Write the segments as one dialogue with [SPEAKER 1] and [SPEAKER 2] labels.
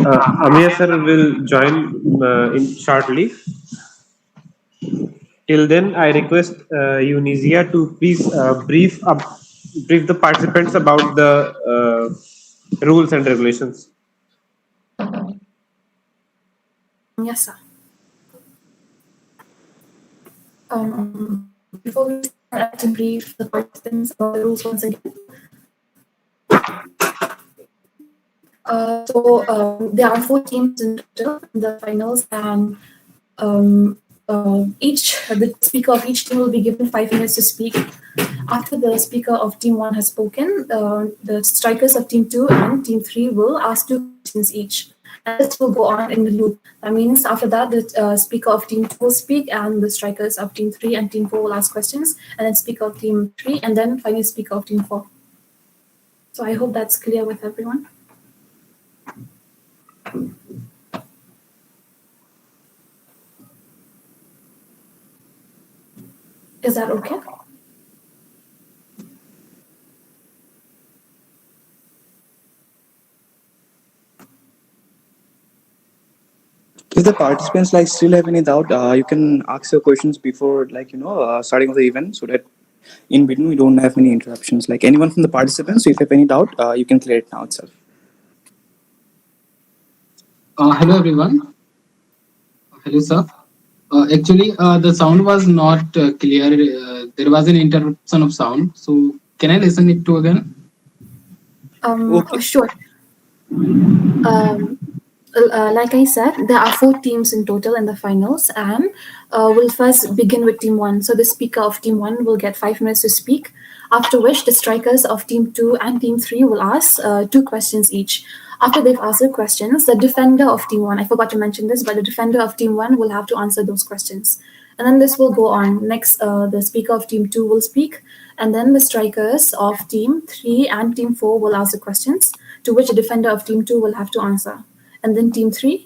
[SPEAKER 1] Amir sir will join in shortly. Till then, I request Unizia to please brief the participants about the rules and regulations.
[SPEAKER 2] Yes, sir. Before we start, I'd like to brief the participants about the rules once again. There are 4 teams in total in the finals, and the speaker of each team will be given 5 minutes to speak. After the speaker of team 1 has spoken, the strikers of team 2 and team 3 will ask 2 questions each. And this will go on in the loop. That means after that, the speaker of team 2 will speak, and the strikers of team 3 and team 4 will ask questions, and then speaker of team 3, and then finally speaker of team 4. So I hope that's clear with everyone. Is that okay?
[SPEAKER 3] If the participants still have any doubt, you can ask your questions before starting of the event, so that in between we don't have any interruptions. Anyone from the participants, so if you have any doubt, you can clear it now itself.
[SPEAKER 4] Hello everyone. Hello sir. Actually, the sound was not clear. There was an interruption of sound. So can I listen it to again?
[SPEAKER 2] Okay. Sure. Like I said, there are 4 teams in total in the finals, and we'll first begin with team 1. So the speaker of team 1 will get 5 minutes to speak, after which the strikers of team 2 and team 3 will ask 2 questions each. After they've asked their questions, the defender of team 1, I forgot to mention this, but the defender of team 1 will have to answer those questions. And then this will go on. Next, the speaker of team 2 will speak, and then the strikers of team 3 and team 4 will ask the questions, to which the defender of team 2 will have to answer. And then team 3,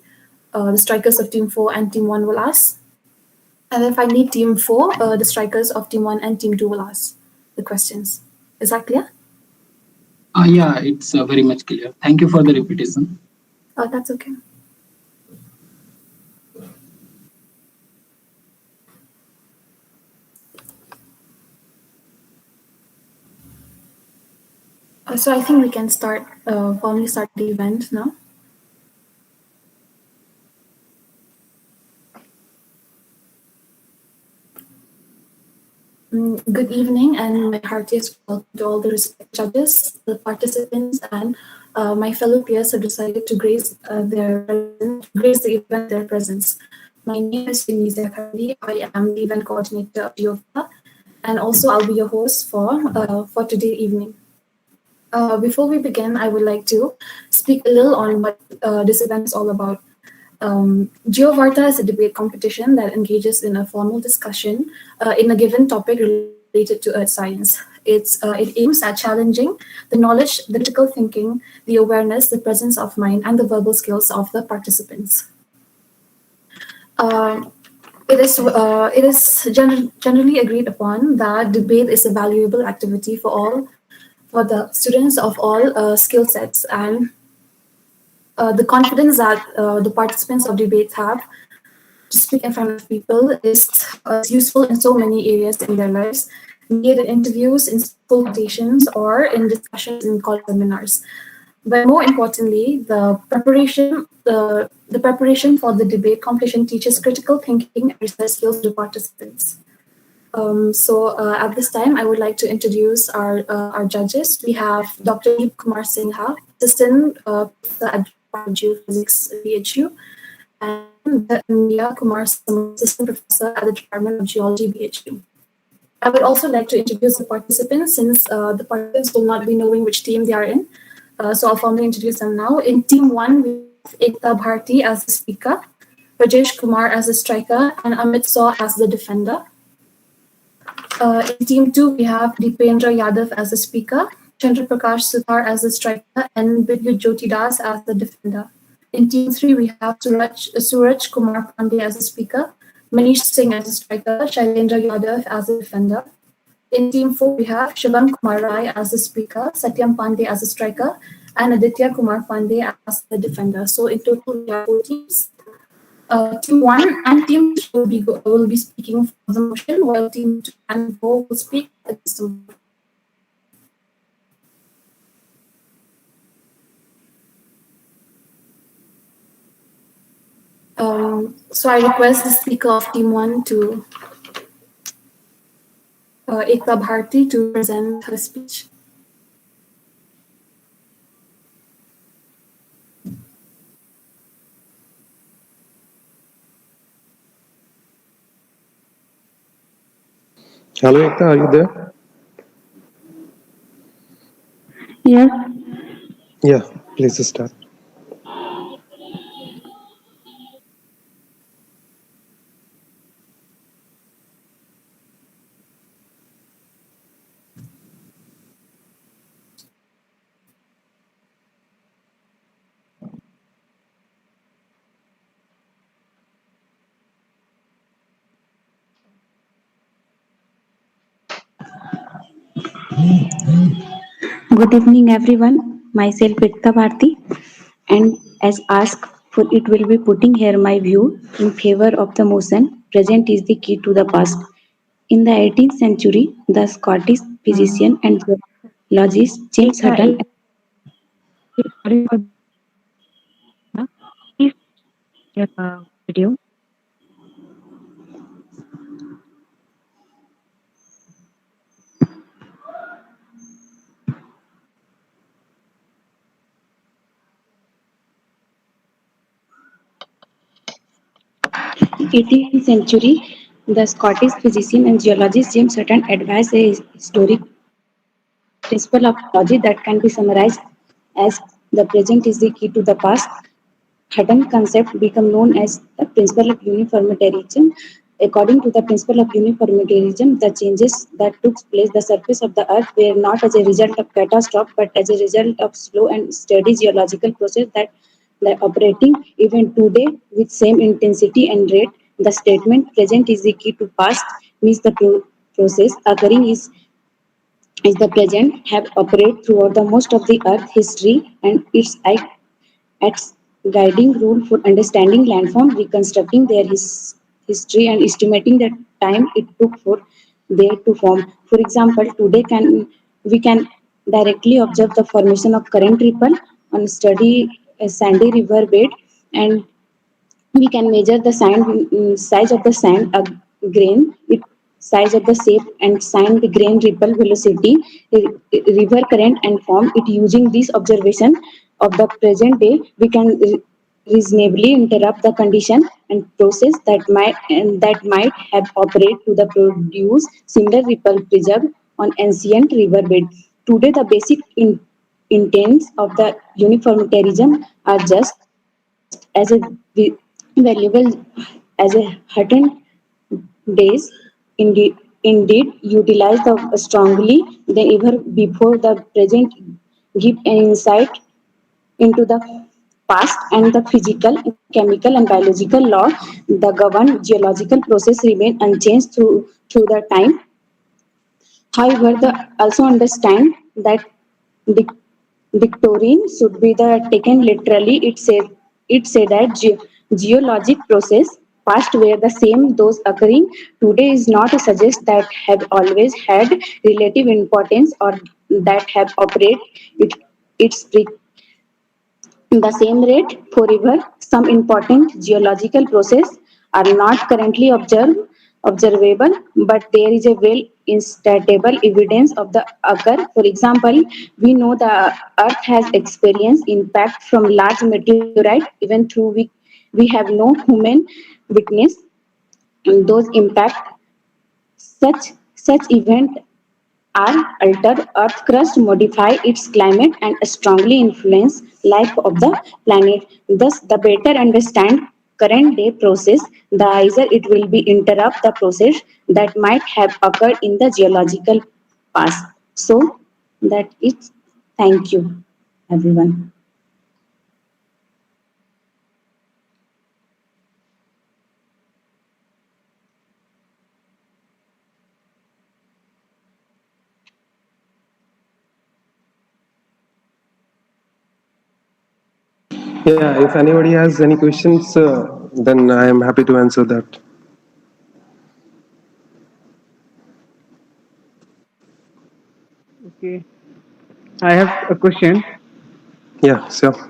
[SPEAKER 2] the strikers of team 4 and team 1 will ask. And then finally, team 4, the strikers of team 1 and team 2 will ask the questions. Is that clear?
[SPEAKER 4] Yeah, it's very much clear. Thank you for the repetition.
[SPEAKER 2] Oh, that's okay. So I think we can formally start the event now. Good evening, and my heartiest welcome to all the respected judges, the participants, and my fellow peers who decided to grace the event their presence. My name is Unizia. I am the event coordinator of Varta, and also I'll be your host for today evening. Before we begin, I would like to speak a little on what this event is all about. Varta is a debate competition that engages in a formal discussion in a given topic related to earth science. It aims at challenging the knowledge, the critical thinking, the awareness, the presence of mind, and the verbal skills of the participants. It is generally agreed upon that debate is a valuable activity for the students of all skill sets, and the confidence that the participants of debates have to speak in front of people is useful in so many areas in their lives, be it in interviews, in school quotations, or in discussions in college seminars. But more importantly, the preparation for the debate competition teaches critical thinking and research skills to participants. At this time, I would like to introduce our judges. We have Dr. Deep Kumar Singha, Assistant Professor at Geophysics BHU, and Mia Kumar, Assistant Professor at the Department of Geology BHU. I would also like to introduce the participants, since the participants will not be knowing which team they are in. So I'll formally introduce them now. In Team 1, we have Ekta Bharti as the speaker, Rajesh Kumar as the striker, and Amit Saw as the defender. In Team 2, we have Deependra Yadav as the speaker, Chandra Prakash Suthar as the striker, and Vidyut Jyoti Das as the defender. In Team 3, we have Suraj Kumar Pandey as the speaker, Manish Singh as the striker, Shailendra Yadav as the defender. In Team 4, we have Shubham Kumar Rai as the speaker, Satyam Pandey as the striker, and Aditya Kumar Pandey as the defender. So in total, we have four teams. Team one and team three will be speaking for the motion, while team two and four will speak against the motion. So I request the speaker of team one to Ekta Bharti to present her speech.
[SPEAKER 1] Hello, Ekta, are you there?
[SPEAKER 5] Yes,
[SPEAKER 1] Yeah, please start.
[SPEAKER 5] good evening everyone. Myself Ekta Bharti and as asked for it will be putting here my view in favor of the motion present is the key to the past. In the 18th century, the Scottish physician and geologist James
[SPEAKER 6] Ekta,
[SPEAKER 5] Hutton
[SPEAKER 6] sorry for please your video.
[SPEAKER 5] 18th century, the Scottish physician and geologist James Hutton advanced a historic principle of geology that can be summarized as the present is the key to the past. Hutton concept became known as the principle of uniformitarianism. According to the principle of uniformitarianism, the changes that took place the surface of the earth were not as a result of catastrophe but as a result of slow and steady geological process that are operating even today with same intensity and rate. The statement present is the key to past means the process occurring is the present have operated throughout the most of the earth history and its guiding rule for understanding landform, reconstructing their history, and estimating the time it took for they to form. For example, today we can directly observe the formation of current ripple on study a sandy river bed, and we can measure the size of the sand grain, it size of the shape and sand grain ripple velocity, river current and form. It using this observation of the present day, we can reasonably interrupt the condition and process that might have operated to the produce similar ripple preserved on ancient riverbed. Today, the basic intents of the uniformitarianism are just as valuable as a Hutton days. Indeed, utilize the strongly than ever before. The present give an insight into the past and the physical, chemical, and biological law that govern geological process remain unchanged through the time. However, the also understand that dic- Victorian should be the taken literally. It said that geologic process past were the same those occurring today is not a suggest that have always had relative importance or that have operate it its the same rate forever. Some important geological processes are not currently observable, but there is a well instantable evidence of the occur. For example, we know the Earth has experienced impact from large meteorite, even though we have no human witness those impact. Such event are alter Earth crust, modify its climate, and strongly influence life of the planet. Thus, the better understand current day process, the easier it will be interrupt the process that might have occurred in the geological past. So, that is. Thank you, everyone.
[SPEAKER 1] Yeah, if anybody has any questions, then I am happy to answer that.
[SPEAKER 7] Okay, I have a question.
[SPEAKER 1] Yeah, sure.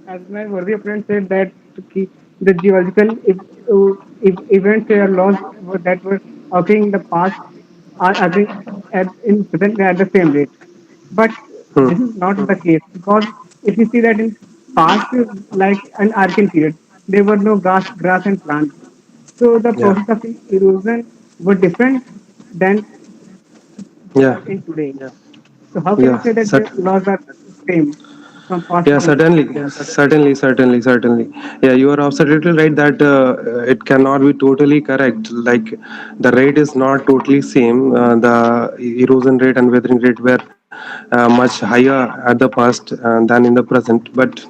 [SPEAKER 7] As my worthy opponent said that the geological if events or laws that were occurring in the past are occurring in present at the same rate. But this is not the case because if you see that in past, like an Archean period, there were no grass and plants. So the
[SPEAKER 1] Yeah,
[SPEAKER 7] process of erosion were different than they
[SPEAKER 1] yeah,
[SPEAKER 7] are in today. So how can you
[SPEAKER 1] yeah.
[SPEAKER 7] say that the laws are same from past
[SPEAKER 1] Yeah,
[SPEAKER 7] to now?
[SPEAKER 1] certainly. Yeah, you are absolutely right that it cannot be totally correct. Like the rate is not totally same. The erosion rate and weathering rate were much higher at the past than in the present. But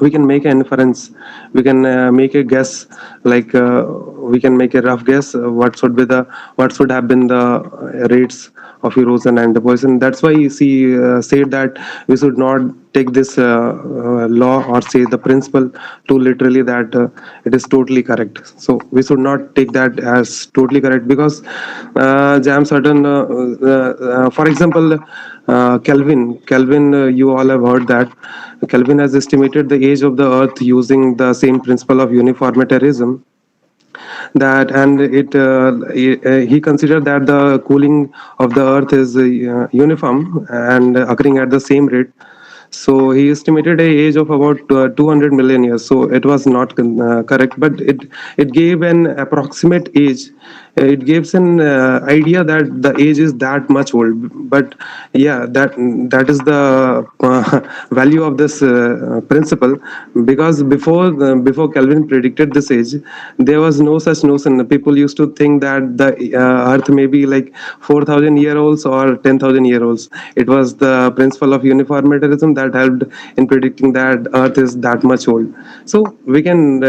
[SPEAKER 1] we can make an inference, we can make a guess, like we can make a rough guess what should have been the rates of erosion and deposition. That's why she said that we should not take this law or say the principle too literally, that it is totally correct. So we should not take that as totally correct, because jam certain for example, Kelvin, you all have heard that Kelvin has estimated the age of the Earth using the same principle of uniformitarianism. That and he considered that the cooling of the Earth is uniform and occurring at the same rate. So he estimated a age of about 200 million years. So it was not correct, but it gave an approximate age. It gives an idea that the age is that much old. But yeah, that is the value of this principle, because before Kelvin predicted this age, there was no such notion. People used to think that the Earth may be like 4,000 year olds or 10,000 year olds. It was the principle of uniformitarianism that helped in predicting that Earth is that much old. So we can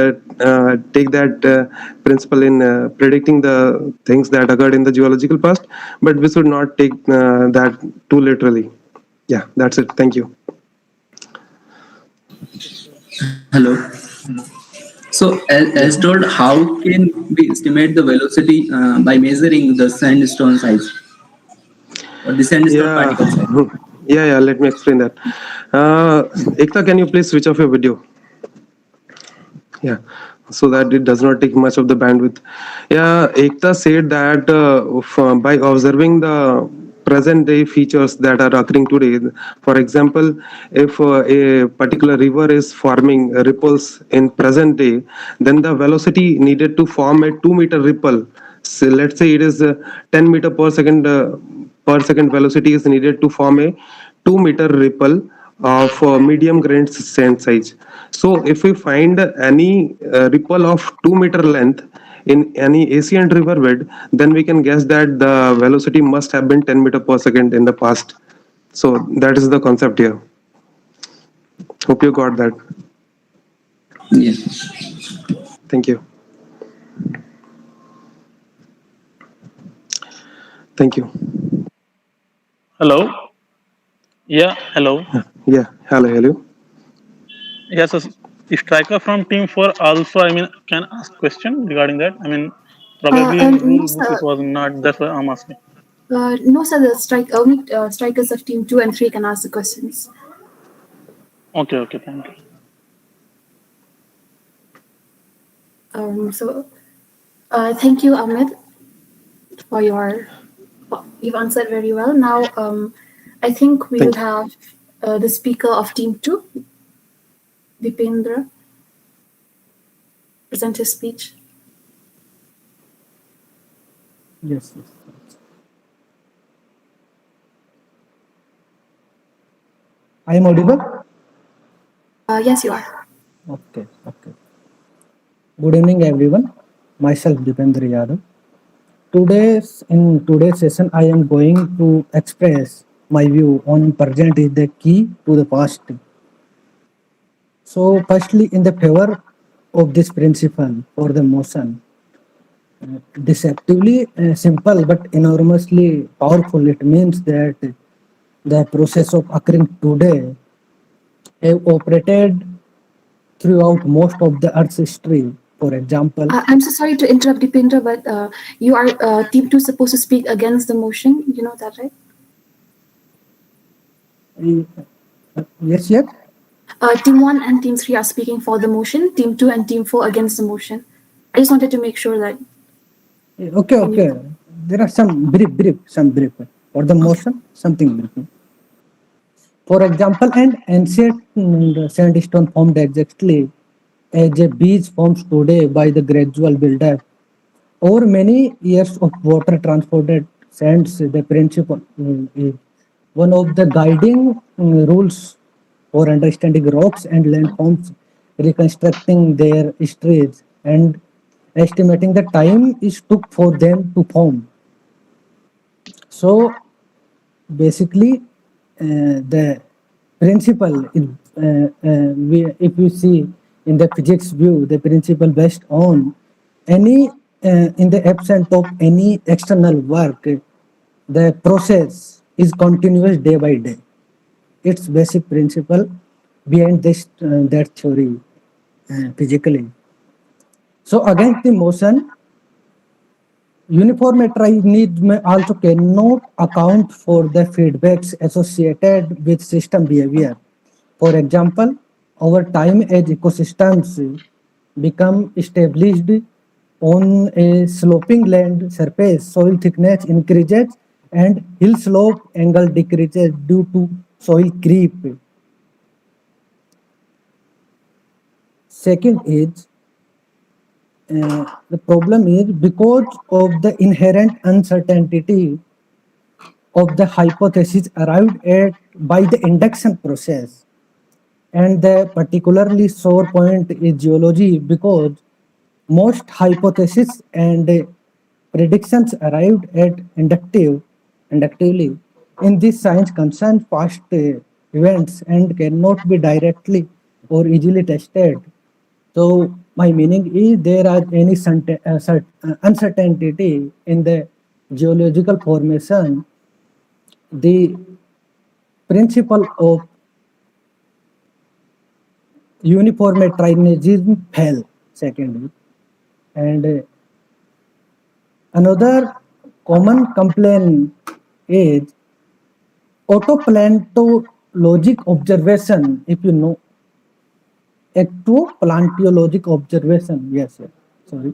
[SPEAKER 1] take that principle in predicting the things that occurred in the geological past, but we should not take that too literally. Yeah, that's it. Thank you.
[SPEAKER 8] Hello. So, as told, how can we estimate the velocity by measuring the sandstone size or the sandstone
[SPEAKER 1] Yeah,
[SPEAKER 8] particle size?
[SPEAKER 1] yeah. Let me explain that. Ekta, can you please switch off your video? Yeah, so that it does not take much of the bandwidth. Yeah, Ekta said that by observing the present day features that are occurring today, for example, if a particular river is forming ripples in present day, then the velocity needed to form a 2 meter ripple, so let's say it is 10 meter per second velocity is needed to form a 2 meter ripple of medium grain sand size. So if we find any ripple of 2 meter length in any ancient river bed, then we can guess that the velocity must have been 10 meter per second in the past. So that is the concept here. Hope you got that.
[SPEAKER 8] Yes.
[SPEAKER 1] Thank you. Thank you.
[SPEAKER 9] Hello. Yeah, hello.
[SPEAKER 1] Yeah. Hello.
[SPEAKER 9] Yes, a striker from team 4 also, I mean, can ask question regarding that. I mean, probably in
[SPEAKER 2] No,
[SPEAKER 9] rule book it
[SPEAKER 2] sir.
[SPEAKER 9] was not. That's why I'm asking.
[SPEAKER 2] No, sir. The only strikers of team 2 and 3 can ask the questions.
[SPEAKER 9] Okay, okay, thank you.
[SPEAKER 2] So, thank you, Ahmed, for your. You've answered very well. Now, I think we will
[SPEAKER 1] Thank you.
[SPEAKER 2] have the speaker of team 2, Dipendra, present his speech.
[SPEAKER 10] Yes. I am audible?
[SPEAKER 2] Yes, you are.
[SPEAKER 10] Okay. Good evening, everyone. Myself, Dipendra Yadav. In today's session, I am going to express my view on present is the key to the past. So, firstly, in the favor of this principle for the motion, deceptively simple but enormously powerful. It means that the process of occurring today have operated throughout most of the Earth's history. For example,
[SPEAKER 2] I'm so sorry to interrupt, Dipendra, but you are team two supposed to speak against the motion. You know that, right?
[SPEAKER 10] yes, yes.
[SPEAKER 2] Team one and team three are speaking for the motion. Team two and team four against the motion. I just wanted to make sure that
[SPEAKER 10] Okay,
[SPEAKER 2] when you
[SPEAKER 10] okay. There are some brief for the
[SPEAKER 2] okay.
[SPEAKER 10] motion, something brief. For example, an ancient sandstone formed exactly as a beach forms today by the gradual buildup. Over many years of water transported sands, the principle is one of the guiding rules for understanding rocks and landforms, reconstructing their histories, and estimating the time it took for them to form. So basically, the principle is, if you see in the physics view, the principle based on any in the absence of any external work, the process is continuous day by day. Its basic principle behind this that theory physically. So against the motion, uniformitarianism also cannot account for the feedbacks associated with system behavior. For example, over time as ecosystems become established on a sloping land surface, soil thickness increases and hill slope angle decreases due to soil creep. Second is the problem is because of the inherent uncertainty of the hypothesis arrived at by the induction process. And the particularly sore point is geology because most hypotheses and predictions arrived at inductively. In this science concern past events and cannot be directly or easily tested. So my meaning is there are any uncertainty in the geological formation. The principle of uniformitarianism fell secondly. And another common complaint is autoplantologic observation. If you know, ectoplantologic observation, yes, yes, sorry,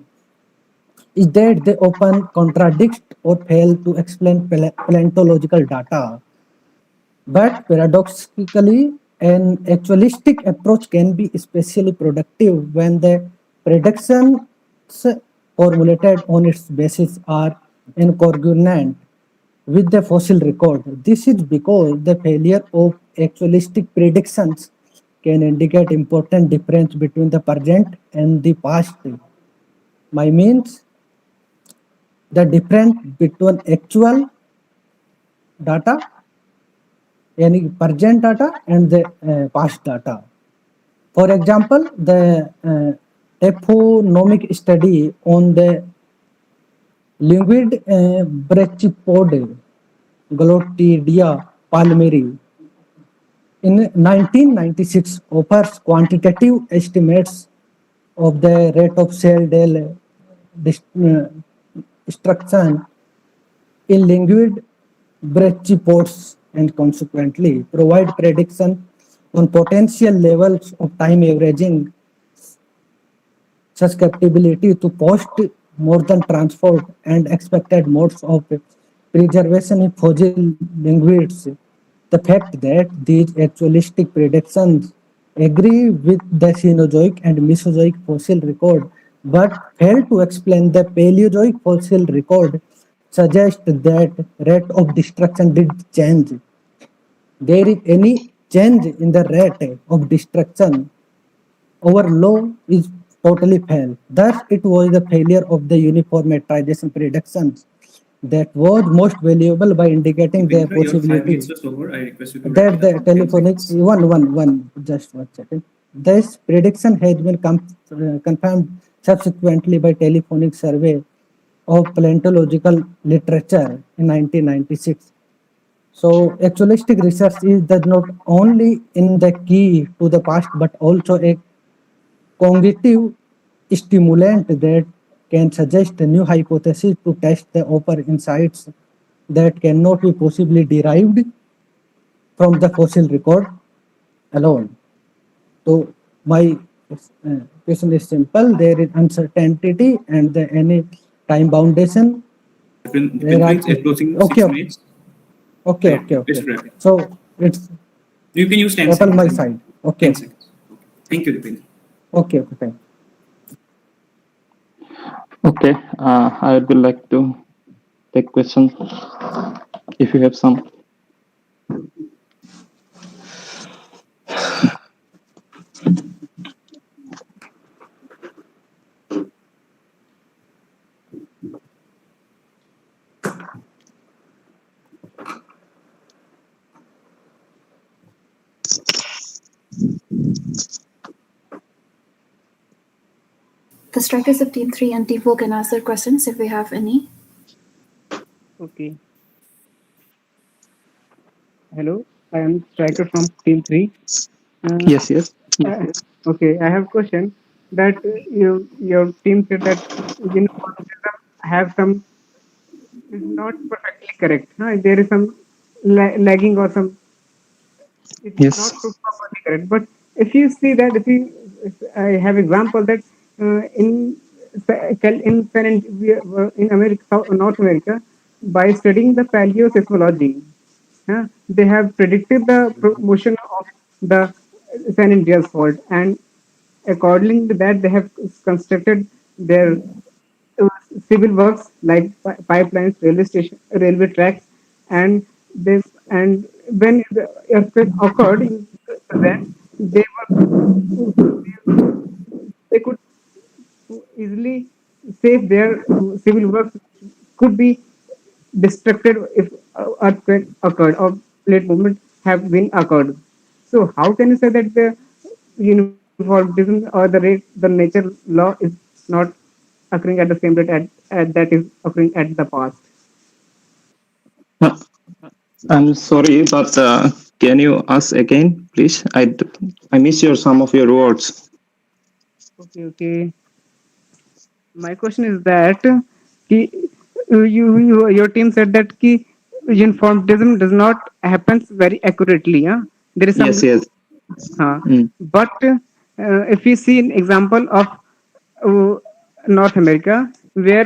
[SPEAKER 10] is that they often contradict or fail to explain plantological data. But paradoxically, an actualistic approach can be especially productive when the predictions formulated on its basis are incongruent with the fossil record. This is because the failure of actualistic predictions can indicate important difference between the present and the past. My means the difference between actual data, any present data and the past data. For example, the taphonomic study on the linguid brachipod Glottidia palmeri in 1996 offers quantitative estimates of the rate of cell destruction in linguid brachipods and consequently provide prediction on potential levels of time averaging susceptibility to post-mortem transport and expected modes of preservation in fossil linguids. The fact that these actualistic predictions agree with the Cenozoic and Mesozoic fossil record but fail to explain the Paleozoic fossil record suggests that rate of destruction did change. There is any change in the rate of destruction our law is totally failed. Thus, it was the failure of the uniformitization predictions that was most valuable by indicating the
[SPEAKER 3] Dipendra, your 5 minutes
[SPEAKER 10] possibility
[SPEAKER 3] was over. I request you to wrap
[SPEAKER 10] that
[SPEAKER 3] it up
[SPEAKER 10] the
[SPEAKER 3] in 10
[SPEAKER 10] telephonic
[SPEAKER 3] seconds.
[SPEAKER 10] just 1 second. This prediction has been confirmed subsequently by telephonic survey of paleontological literature in 1996. So actualistic research is that not only in the key to the past but also a cognitive stimulant that can suggest new hypotheses to test the upper insights that cannot be possibly derived from the fossil record alone. So my question is simple. There is uncertainty and any time boundation. There are
[SPEAKER 3] It's closing
[SPEAKER 10] okay,
[SPEAKER 3] 6 minutes.
[SPEAKER 10] okay.
[SPEAKER 3] Let's wrap it.
[SPEAKER 10] So it's
[SPEAKER 3] You can use 10
[SPEAKER 10] Apple
[SPEAKER 3] seconds
[SPEAKER 10] my
[SPEAKER 3] and
[SPEAKER 10] side. Okay,
[SPEAKER 3] 10 seconds. Thank you, Dipendra.
[SPEAKER 10] okay. Thank you.
[SPEAKER 8] Okay, I would like to take questions if you have some.
[SPEAKER 2] The strikers of Team 3 and Team 4 can ask their questions if we have any.
[SPEAKER 7] Okay. Hello, I am striker from team three. Uh,
[SPEAKER 8] Yes, yes.
[SPEAKER 7] uh, okay, I have a question that your team said that uniformism have some is not perfectly correct. Huh? There is some lagging or some it's not
[SPEAKER 8] Yes.
[SPEAKER 7] properly correct. But if you see that, if I have example that in America, North America, by studying the paleoseismology, they have predicted the motion of the San Andreas fault, and according to that, they have constructed their uh, civil works like pipelines, railway station, railway tracks, and this. And when the earthquake occurred in present, they were they could easily save their civil works could be destructed if earthquake occurred or plate movement have been occurred. So how can you say that the uniformism or the nature law is not occurring at the same rate at that is occurring at the past?
[SPEAKER 8] Uh, I'm sorry, but can you ask again, please? I miss your some of your words.
[SPEAKER 7] Okay. My question is that ki, your team said that uniformism does not happens very accurately. Huh? There is
[SPEAKER 8] Yes,
[SPEAKER 7] some,
[SPEAKER 8] yes. Mm.
[SPEAKER 7] but if we see an example of uh, North America, where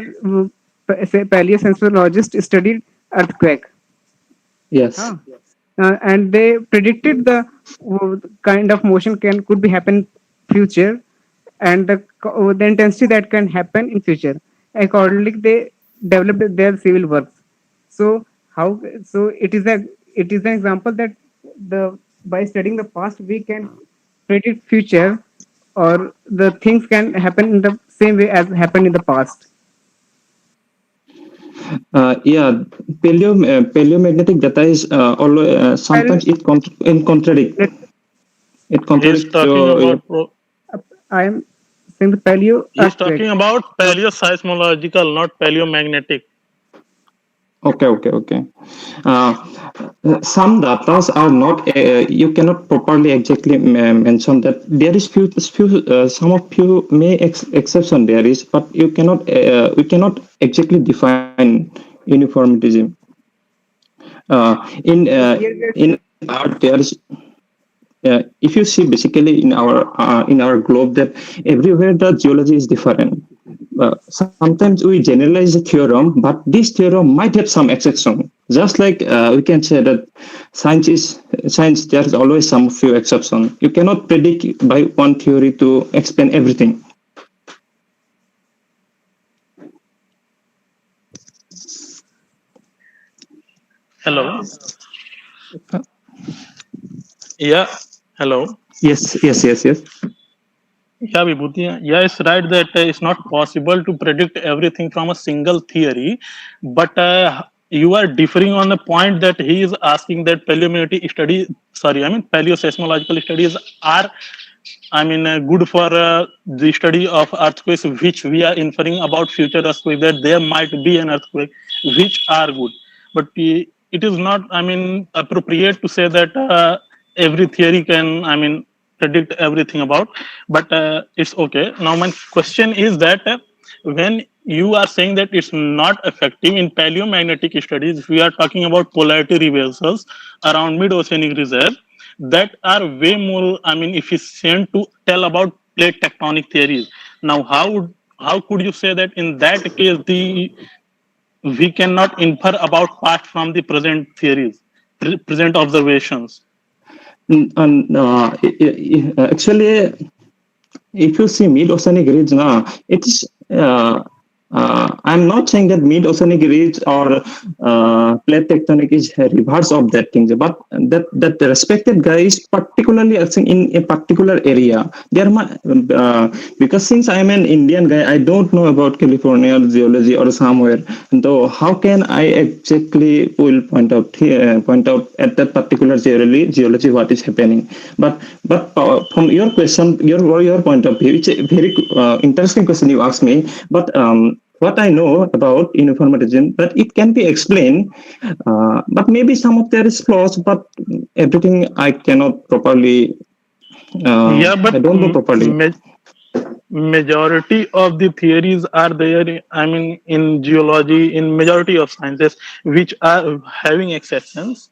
[SPEAKER 7] say paleoseismologists studied earthquake,
[SPEAKER 8] Yes.
[SPEAKER 7] huh? And they predicted the kind of motion can could be happen future, and the intensity that can happen in future. Accordingly, they developed their civil works. So how so it is an example that the by studying the past we can predict future, or the things can happen in the same way as happened in the past.
[SPEAKER 8] Yeah, paleomagnetic data is always
[SPEAKER 7] Well,
[SPEAKER 8] sometimes in contradict.
[SPEAKER 7] let,
[SPEAKER 8] It
[SPEAKER 9] He's
[SPEAKER 8] contradicts
[SPEAKER 9] talking
[SPEAKER 8] your.
[SPEAKER 9] about
[SPEAKER 7] I am saying the paleo
[SPEAKER 9] he's
[SPEAKER 7] earthquake.
[SPEAKER 9] talking about
[SPEAKER 7] Uh,
[SPEAKER 9] paleoseismological, not paleomagnetic.
[SPEAKER 8] Okay. Uh, some datas are not. You cannot properly exactly mention that there is some of few may exception there is, but you cannot. We cannot exactly define uniformitism. In
[SPEAKER 7] here
[SPEAKER 8] art there is if you see basically in our globe that everywhere the geology is different. Sometimes we generalize the theorem, but this theorem might have some exception. Just like we can say that science. There is always some few exception. You cannot predict by one theory to explain everything.
[SPEAKER 9] Hello. Yeah. Hello.
[SPEAKER 8] Yes.
[SPEAKER 9] Yeah, Vibhuti. Yeah, it's right that it's not possible to predict everything from a single theory, but you are differing on the point that he is asking that paleomagnetic study, sorry, I mean paleoseismological studies are, I mean, good for the study of earthquakes, which we are inferring about future earthquake that there might be an earthquake, which are good. But it is not, I mean, appropriate to say that every theory can, I mean, predict everything about, but it's okay. Now, my question is that when you are saying that it's not effective in paleomagnetic studies, if we are talking about polarity reversals around mid-oceanic reserve, that are way more, I mean, efficient to tell about plate tectonic theories. Now, how could you say that in that case the we cannot infer about past from the present theories, present observations?
[SPEAKER 8] And actually, if you see mid-oceanic ridge now, it's I'm not saying that mid-oceanic ridge or plate tectonic is a reverse of that thing, but that the respected guy is particularly I think in a particular area. There might because since I'm an Indian guy, I don't know about California geology or somewhere. Though how can I exactly will point out here, point out at that particular geology what is happening? But from your question, your point of view, it's a very interesting question you asked me. But what I know about uniformitism, that it can be explained, but maybe some of there is flaws, but everything I cannot properly.
[SPEAKER 9] Yeah,
[SPEAKER 8] I
[SPEAKER 9] but
[SPEAKER 8] don't know properly.
[SPEAKER 9] majority of the theories are there, I mean, in geology, in majority of sciences, which are having exceptions,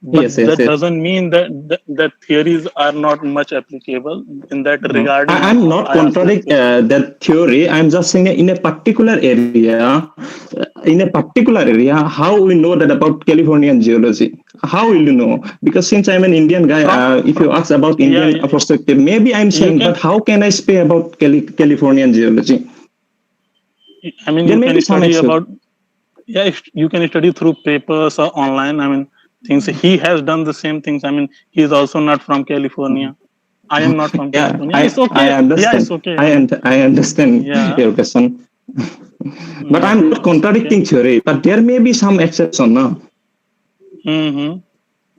[SPEAKER 9] but
[SPEAKER 8] Yes, yes,
[SPEAKER 9] that
[SPEAKER 8] yes.
[SPEAKER 9] doesn't mean that theories are not much applicable. In that
[SPEAKER 8] No,
[SPEAKER 9] regarding,
[SPEAKER 8] I'm not
[SPEAKER 9] I asked that
[SPEAKER 8] contradict
[SPEAKER 9] question.
[SPEAKER 8] that theory. I'm just saying that in a particular area, how we know that about Californian geology? How will you know? Because since I'm an Indian guy, if you ask about
[SPEAKER 9] Yeah,
[SPEAKER 8] Indian perspective, maybe I'm
[SPEAKER 9] you
[SPEAKER 8] saying, but
[SPEAKER 9] can,
[SPEAKER 8] how can I say about Californian geology?
[SPEAKER 9] I mean,
[SPEAKER 8] There
[SPEAKER 9] you
[SPEAKER 8] may be
[SPEAKER 9] can
[SPEAKER 8] some
[SPEAKER 9] study
[SPEAKER 8] exception.
[SPEAKER 9] about, yeah, you can study through papers or online, I mean, things. He has done the same things, I mean, he is also not from California. I am not from
[SPEAKER 8] Yeah,
[SPEAKER 9] California. It's
[SPEAKER 8] I
[SPEAKER 9] okay. Yeah, it's
[SPEAKER 8] understand.
[SPEAKER 9] okay. I mean,
[SPEAKER 8] I understand
[SPEAKER 9] yeah,
[SPEAKER 8] your question, but I'm
[SPEAKER 9] yeah,
[SPEAKER 8] not
[SPEAKER 9] it's okay.
[SPEAKER 8] contradicting theory. But there may be some exception, no?
[SPEAKER 9] Mm-hmm.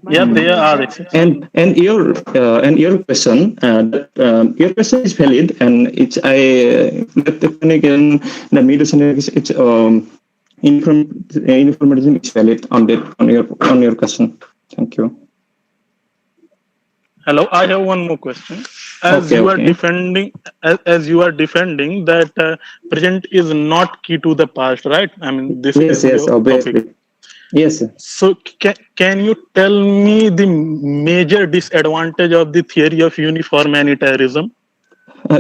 [SPEAKER 7] My
[SPEAKER 9] Yeah,
[SPEAKER 7] point
[SPEAKER 9] there
[SPEAKER 7] is
[SPEAKER 9] are
[SPEAKER 7] that
[SPEAKER 9] exceptions.
[SPEAKER 8] And your question your question is valid, and it's I electronic and the media it's information is valid on that on your question. Thank you.
[SPEAKER 9] Hello, I have one more question. As
[SPEAKER 8] Okay,
[SPEAKER 9] you are
[SPEAKER 8] okay.
[SPEAKER 9] defending, as you are defending that present is not key to the past, right? I mean, this
[SPEAKER 8] Yes,
[SPEAKER 9] is
[SPEAKER 8] yes,
[SPEAKER 9] your topic.
[SPEAKER 8] obviously. Yes.
[SPEAKER 9] So, can you tell me the major disadvantage of the theory of uniformitarianism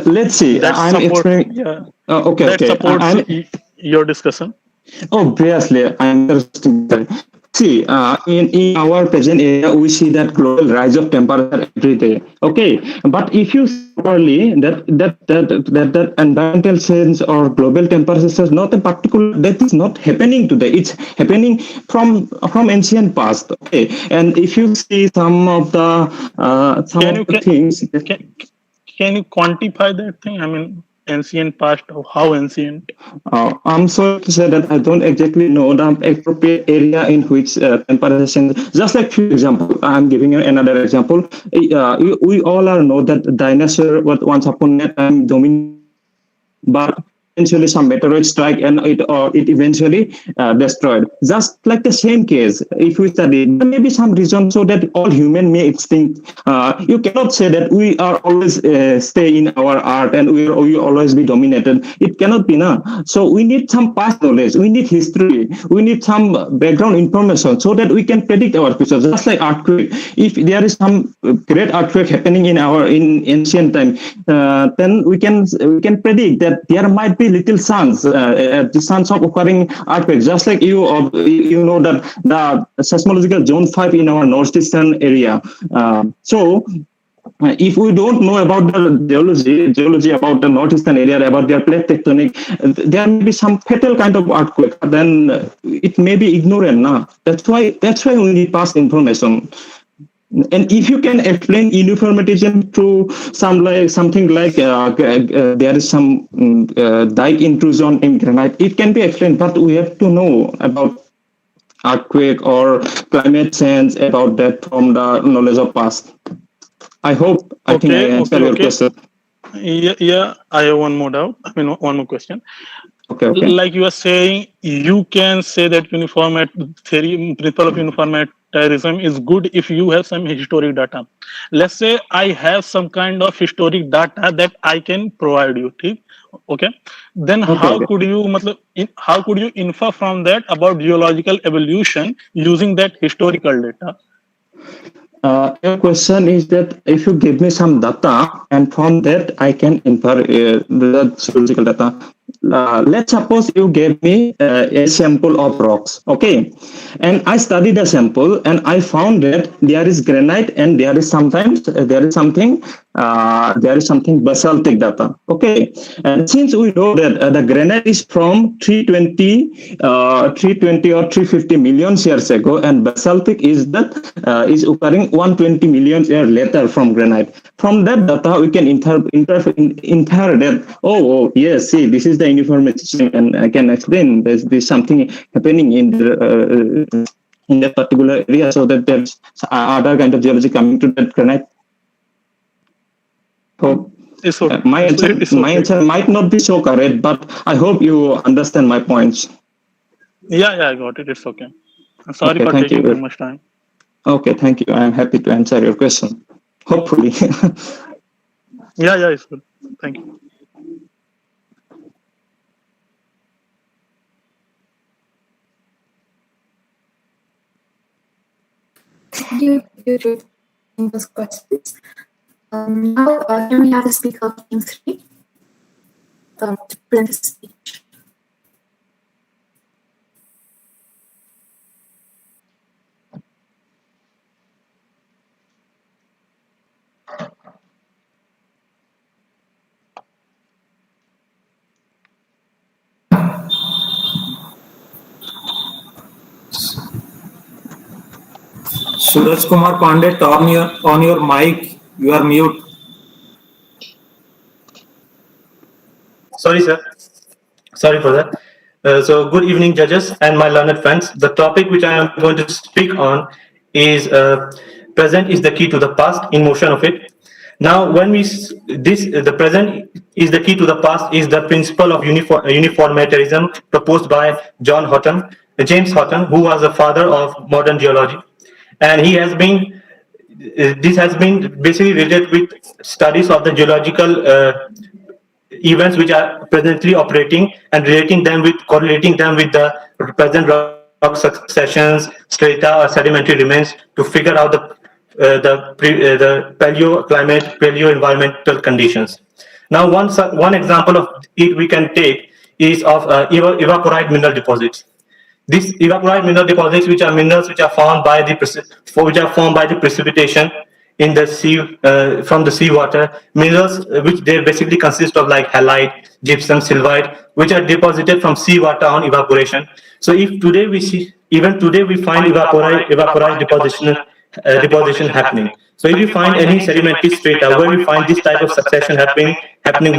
[SPEAKER 8] Let's see.
[SPEAKER 9] that
[SPEAKER 8] I'm
[SPEAKER 9] support,
[SPEAKER 8] explaining.
[SPEAKER 9] yeah,
[SPEAKER 8] Okay,
[SPEAKER 9] that
[SPEAKER 8] okay.
[SPEAKER 9] supports your discussion?
[SPEAKER 8] Obviously, I'm interested. See, in our present area, we see that global rise of temperature every day. Okay, but if you see properly, that environmental change or global temperature is not a particular, that is not happening today. It's happening from ancient past. Okay, and if you see some
[SPEAKER 9] Can
[SPEAKER 8] of
[SPEAKER 9] you
[SPEAKER 8] the things.
[SPEAKER 9] can, can you quantify that thing? I mean, ancient past of how ancient?
[SPEAKER 8] I'm sorry to say that I don't exactly know the appropriate area in which temperature change. Just like few example, I'm giving you another example. We all are know that dinosaur was once upon a time dominated, but eventually some meteoroid strike and it eventually destroyed. Just like the same case, if we study, there may be some reason so that all human may extinct. You cannot say that we are always stay in our art and we always be dominated. It cannot be now. So we need some past knowledge. We need history. We need some background information so that we can predict our future. Just like earthquake, if there is some great earthquake happening in ancient time, then we can predict that there might be little suns, the suns of occurring earthquakes. Just like you know that the seismological zone 5 in our northeastern area. So if we don't know about the geology about the northeastern area, about their plate tectonic, there may be some fatal kind of earthquake. Then it may be ignorant. Nah? That's why we need past information. And if you can explain uniformitism through something like there is some dike intrusion in granite, it can be explained. But we have to know about earthquake or climate change about that from the knowledge of past. I think I
[SPEAKER 9] Okay,
[SPEAKER 8] answer
[SPEAKER 9] okay,
[SPEAKER 8] your
[SPEAKER 9] okay.
[SPEAKER 8] question.
[SPEAKER 9] Yeah, yeah. I have one more doubt. I mean, one more question.
[SPEAKER 8] Okay, okay.
[SPEAKER 9] Like you are saying, you can say that uniform theory, principle of uniformitarianism is good if you have some historic data. Let's say I have some kind of historic data that I can provide you. ठीक? Okay. Then
[SPEAKER 8] Okay,
[SPEAKER 9] how
[SPEAKER 8] okay.
[SPEAKER 9] could you, how could you infer from that about geological evolution using that historical data?
[SPEAKER 8] Your question is that if you give me some data and from that I can infer the geological data. Let's suppose you gave me a sample of rocks, okay, and I studied the sample and I found that there is granite and there is sometimes there is something basaltic data, okay, and since we know that the granite is from 320 or 350 million years ago and basaltic is occurring 120 million years later from granite. From that data, we can infer that, yes, see, this is the uniformity, and I can explain there's something happening in that particular area, so that there's other kind of geology coming to that granite. Hope
[SPEAKER 9] It's okay.
[SPEAKER 8] my answer
[SPEAKER 9] It's okay.
[SPEAKER 8] might not be so correct, but I hope you understand my points.
[SPEAKER 9] Yeah, I got it. It's okay. I'm sorry
[SPEAKER 8] Okay,
[SPEAKER 9] for
[SPEAKER 8] thank
[SPEAKER 9] taking too
[SPEAKER 8] you.
[SPEAKER 9] much time.
[SPEAKER 8] Okay, thank you. I am happy to answer your question. Hopefully.
[SPEAKER 9] Yeah, it's good. Thank you.
[SPEAKER 2] Thank you for those questions. Now, can we have the speaker of team 3 to present his speech?
[SPEAKER 11] Suraj Kumar Pandey, on your mic. You are mute.
[SPEAKER 12] Sorry, sir. Sorry for that. So, good evening, judges and my learned friends. The topic which I am going to speak on is present is the key to the past in motion of it. Now, when the present is the key to the past is the principle of uniformitarianism proposed by James Houghton, who was the father of modern geology, and he has been this has been basically related with studies of the geological events which are presently operating and correlating them with the present rock successions, strata, or sedimentary remains to figure out the paleo climate, paleo environmental conditions. Now, one example of it we can take is of evaporite mineral deposits. These evaporite mineral deposits, which are minerals which are formed by the precipitation in the sea from the seawater, minerals which they basically consist of like halite, gypsum, sylvite, which are deposited from seawater on evaporation. So if today we see, even today we find evaporite deposition happening. So if you find any sedimentary strata where we find this type of succession happening,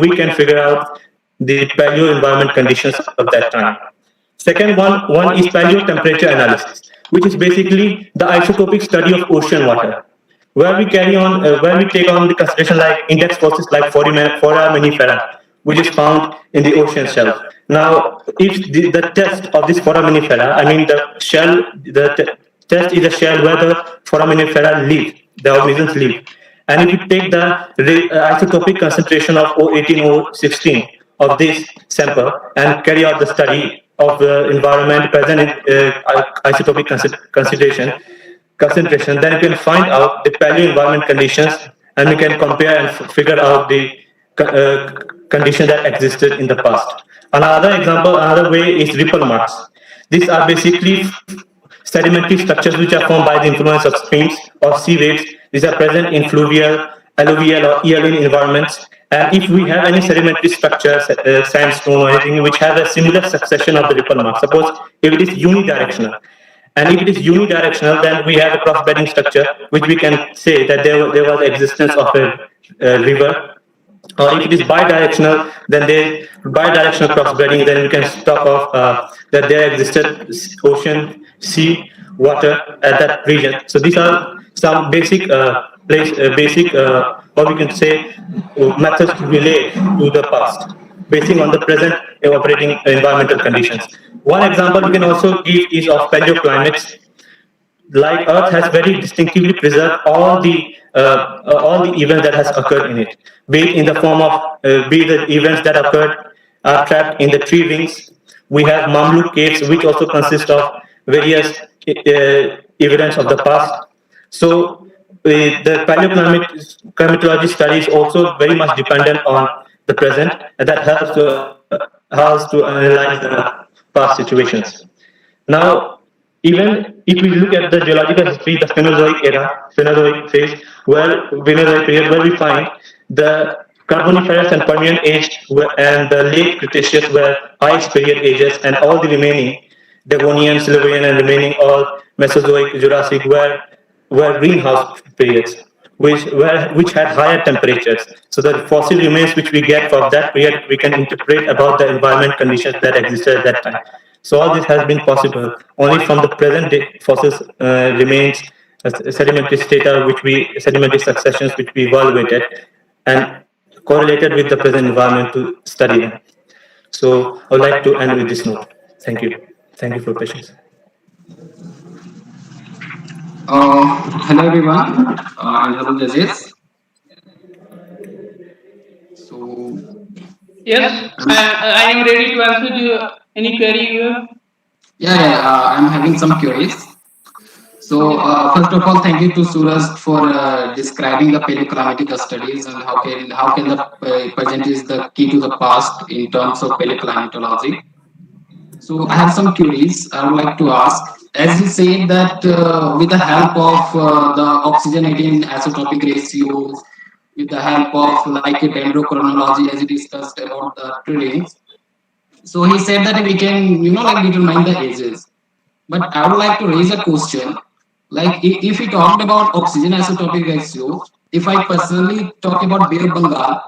[SPEAKER 12] we can figure out the paleo environment conditions of that time. Second one is paleo temperature analysis, which is basically the isotopic study of ocean water, where we take on the consideration like index forces like foraminifera, which is found in the ocean shelf. Now, if the test of this foraminifera, I mean test is a shell where the foraminifera live, the organisms live. And if you take the isotopic concentration of O18, O16 of this sample and carry out the study of the environment present in isotopic concentration, then you can find out the paleo environment conditions and you can compare and figure out the condition that existed in the past. Another way is ripple marks. These are basically sedimentary structures which are formed by the influence of streams or sea waves. These are present in fluvial, alluvial, or eoline environments. And if we have any sedimentary structures, sandstone or anything which have a similar succession of the ripple marks, suppose if it is unidirectional, and if it is unidirectional, then we have a cross-bedding structure, which we can say that there was existence of a river. Or if it is bidirectional, then bidirectional cross-bedding, then we can talk of that there existed ocean, sea, water at that region. So these are some basic or we can say methods to relate to the past. basing on the present operating environmental conditions. One example we can also give is of paleoclimates. Like Earth has very distinctively preserved all the events that has occurred in it, be it in the form of be the events that occurred are trapped in the tree rings. We have Mamluk caves, which also consist of various evidence of the past. So the climatology study is also very much dependent on the present, and that helps to analyze the past situations. Now, even if we look at the geological history, the Phanerozoic era, Phanerozoic phase, Phanerozoic period, where we find the Carboniferous and Permian age and the late Cretaceous were ice period ages, and all the remaining Devonian, Silurian, and remaining all Mesozoic, Jurassic were greenhouse periods, which had higher temperatures. So the fossil remains which we get from that period, we can interpret about the environment conditions that existed at that time. So all this has been possible only from the present day fossil remains, sedimentary strata, sedimentary successions which we evaluated and correlated with the present environment to study them. So I would like to end with this note. Thank you. Thank you for your patience.
[SPEAKER 4] Hello everyone, and hello judges. So
[SPEAKER 13] Yes, I am ready to answer any query you have.
[SPEAKER 4] I'm having some queries. So first of all, thank you to Suraj for describing the paleoclimatic studies and how can the present is the key to the past in terms of paleoclimatology. So I have some queries I would like to ask. As you said that with the help of the oxygen-18 isotopic ratios, with the help of like a dendrochronology, as you discussed about the trillings. So he said that we can, like determine the ages. But I would like to raise a question. Like if we talked about oxygen isotopic ratio, if I personally talk about Bay of Bengal,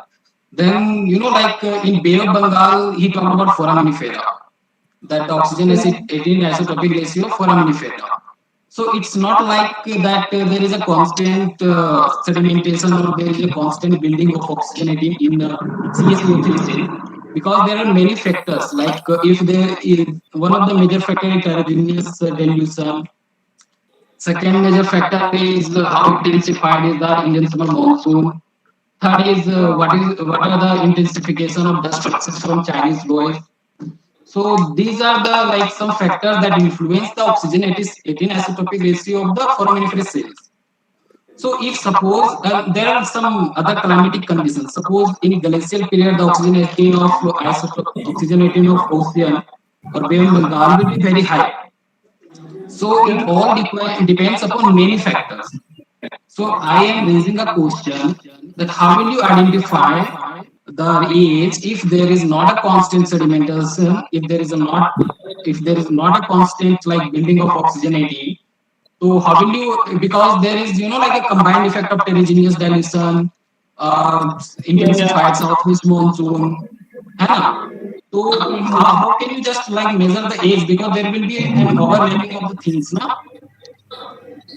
[SPEAKER 4] then like in Bay of Bengal, he talked about foraminifera, that the oxygen acid 18 isotopic ratio foraminifera. So it's not like that there is a constant sedimentation or there is a constant building of oxygen 18 in CaCO3 cell, because there are many factors. Like if there is one of the major factor is heterogeneous dilution. Second major factor is how intensified is the Indian summer monsoon. Third is what are the intensification of dust fluxes from Chinese Gulf. So these are the like some factors that influence the oxygen 18 isotopic ratio of the foraminiferous cells. So if suppose there are some other climatic conditions, suppose in glacial period the oxygen 18 of oxygen 18 of ocean or Bay of Bengal will be very high. So it all depends upon many factors. So I am raising a question that how will you identify the age if there is not a constant sedimentation, if there is not a constant like building of oxygen 18. So how will you, because there is like a combined effect of heterogeneous dilution, intensified southwest monsoon, है. So how can you just like measure the age, because there will be an overlapping of the things, na?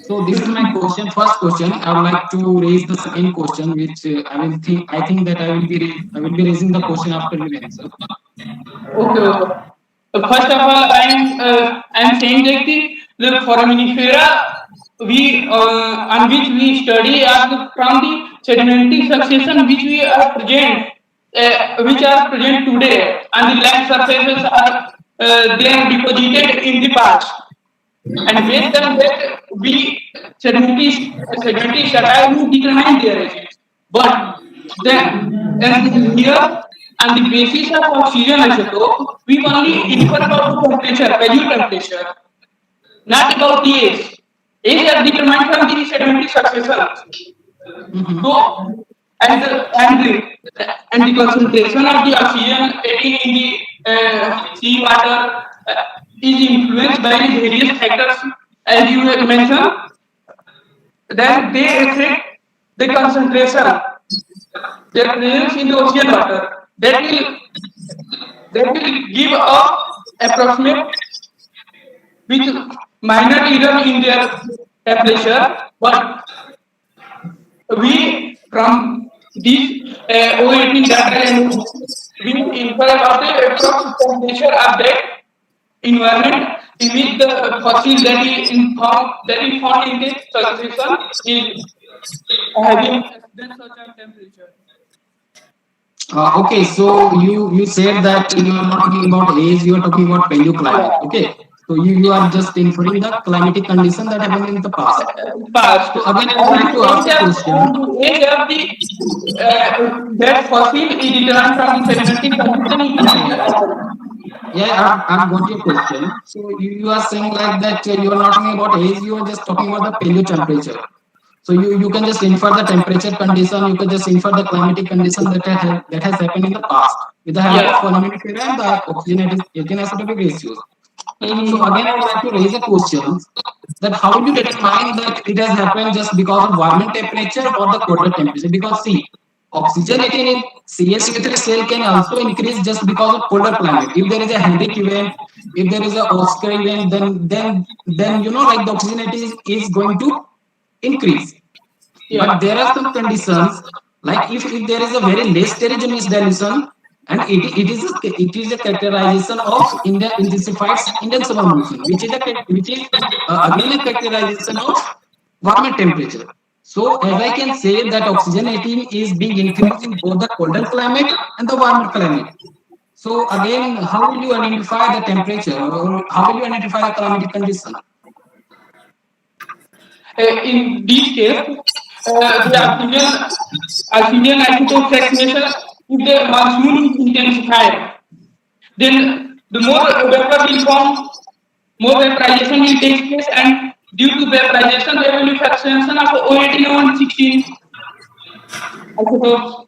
[SPEAKER 4] So this is my question. First question. I would like to raise the second question, which I think that I will be raising the question after you answer.
[SPEAKER 13] Okay. First of all, I'm saying that the foraminifera we on which we study are from the sedimentary succession which are present today, and the land surfaces are then deposited in the past. And based on that, we sedimentary strata will determine their ages. But then, and here, on the basis of oxygen isotope, we only infer about the temperature, value temperature, not about the age. Age is determined from the sedimentary succession. So, and the concentration of the oxygen 18 in the sea water is influenced by the various factors, as you have mentioned. Then they affect the concentration, their presence in the ocean water. That will give a approximate with minor error in their temperature, but we from this O18 data and we infer about the approx temperature of that environment in which the fossil that is found in this solution is having that such a temperature.
[SPEAKER 4] Okay, so you said that you are not talking about age, you are talking about paleoclimate. Okay, so you are just inferring the climatic condition that happened in the past.
[SPEAKER 13] Past.
[SPEAKER 4] So again, I would
[SPEAKER 13] And
[SPEAKER 4] like to ask a question.
[SPEAKER 13] the age of the that fossil is determined from the sedimentary condition in which
[SPEAKER 4] Yeah,
[SPEAKER 13] it is
[SPEAKER 4] yeah,
[SPEAKER 13] found.
[SPEAKER 4] yeah. I've got your question. So you are saying like that you are not talking about age, you are just talking about the paleo temperature. So you can just infer the temperature condition, you can just infer the climatic condition that has happened in the past with the help of
[SPEAKER 13] Yeah.
[SPEAKER 4] foraminifera and the oxygen 18 isotopic ratios. So
[SPEAKER 13] Mhm.
[SPEAKER 4] again, I would like to raise a question that how will you determine that it has happened just because of warming temperature or the colder temperature? Because see, oxygen 18 in CaCO3 cell can also increase just because of colder climate. If there is a Henrich event, if there is a Oscar event, then like the oxygen 18 is going to increase. But
[SPEAKER 13] Yeah.
[SPEAKER 4] there are some conditions like if there is a very less heterogeneous dilution and it is a characterization of Indian intensified Indian summer monsoon, which is again a characterization of warmer temperature. So as I can say that oxygen 18 is being increased in both the colder climate and the warmer climate. So again, how will you identify the temperature or how will you identify the climatic condition?
[SPEAKER 13] In this case, the oxygen isotope saturation, if the monsoon is intensified, then the more vapor will form, more vaporization will take place, and due to vaporization, there will be fluctuation of O18 and 16 isotopes.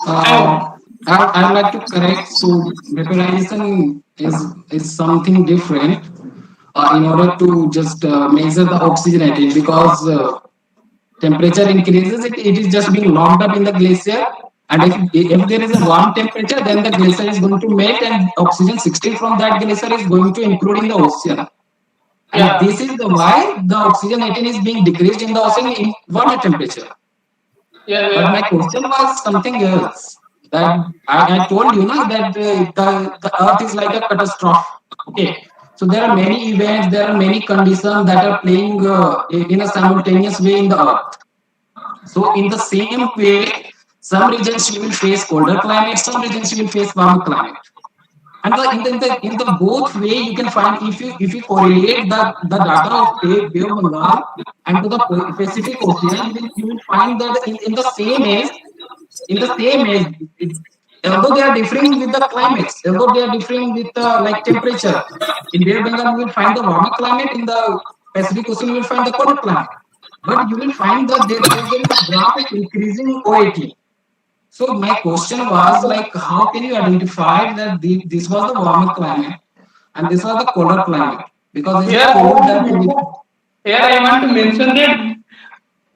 [SPEAKER 4] Uh,
[SPEAKER 13] And
[SPEAKER 4] I would like to correct. So vaporization is something different. In order to just measure the oxygenating, because temperature increases, it is just being locked up in the glacier. And if there is a warm temperature, then the glacier is going to melt, and oxygen 16 from that glacier is going to include in the ocean. And
[SPEAKER 13] yeah,
[SPEAKER 4] this is the why the oxygen 18 is being decreased in the ocean in warmer temperature.
[SPEAKER 13] yeah,
[SPEAKER 4] But my
[SPEAKER 13] yeah,
[SPEAKER 4] question was something else. That I told you now that the Earth is like a catastrophe. Okay, so there are many events, there are many conditions that are playing in a simultaneous way in the Earth. So in the same way, some regions you will face colder climate, some regions you will face warmer climate. And in the both way you can find if you correlate the data of Bay of Bengal and to the Pacific Ocean, you will find that in the same age, it, although they are differing with the climates, although they are differing with like temperature, in Bay of Bengal you will find the warmer climate, in the Pacific Ocean you will find the colder climate. But you will find that there is a graph of increasing O18. So my question was like, how can you identify that this was the warmer climate and this was the colder climate? Because as you
[SPEAKER 13] here I
[SPEAKER 4] told
[SPEAKER 13] want to
[SPEAKER 4] that with
[SPEAKER 13] mention, here I want to mention that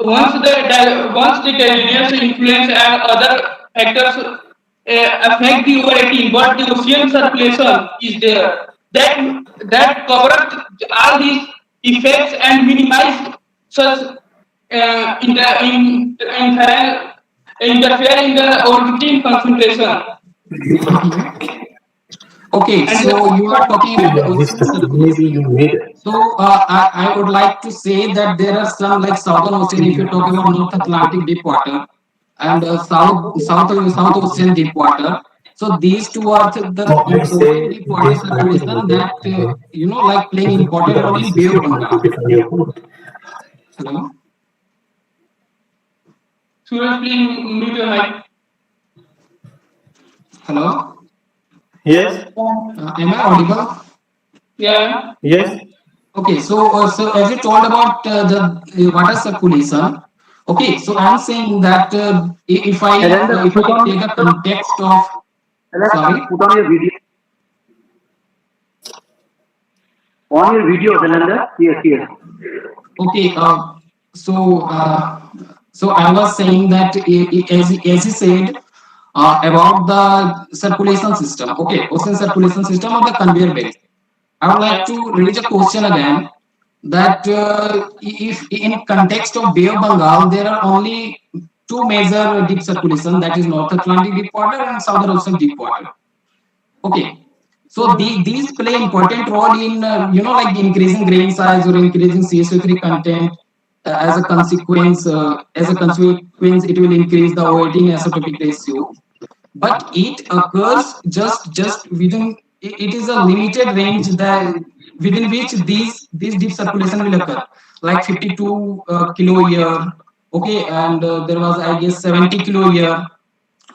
[SPEAKER 13] once the Caribbean's influence and other factors affect the O18, but the ocean circulation is there. That that covers all these effects and minimize such interfere in the O18 concentration.
[SPEAKER 4] okay,
[SPEAKER 13] And
[SPEAKER 4] so you are talking about ocean
[SPEAKER 12] Maybe
[SPEAKER 4] circulation.
[SPEAKER 12] you made
[SPEAKER 4] So I would like to say that there are some like Southern Ocean, if you talk about North Atlantic deep water and South Ocean deep water. So these two are the
[SPEAKER 12] let's
[SPEAKER 4] important
[SPEAKER 12] say
[SPEAKER 4] deep water
[SPEAKER 12] this starting
[SPEAKER 4] circulation
[SPEAKER 12] with
[SPEAKER 4] that like playing important role in Bay of Bengal. Hello,
[SPEAKER 13] Suraj, please mute your mic.
[SPEAKER 4] hello.
[SPEAKER 12] Yes,
[SPEAKER 4] Am I audible?
[SPEAKER 13] Yeah.
[SPEAKER 12] yes.
[SPEAKER 4] Okay, so as you told about the water circulation, okay, so I'm saying that if I take a context of, sorry,
[SPEAKER 14] Put on your video. On your video, Dalanda. Yes, yes.
[SPEAKER 4] okay, so so I was saying that as you said about the circulation system, okay, ocean circulation system or the conveyor belt. I would like
[SPEAKER 13] Yeah.
[SPEAKER 4] to raise a question again that if in context of Bay of Bengal, there are only to measure deep circulation, that is North Atlantic deep water and Southern Ocean deep water. Okay. So these play important role in like increasing grain size or increasing CSO3 content. As a consequence, it will increase the weighting isotopic ratio. But it occurs just within. It is a limited range that within which these deep circulation will occur, like 52 kilo a year. Okay, and there was I guess 70 kilo a year.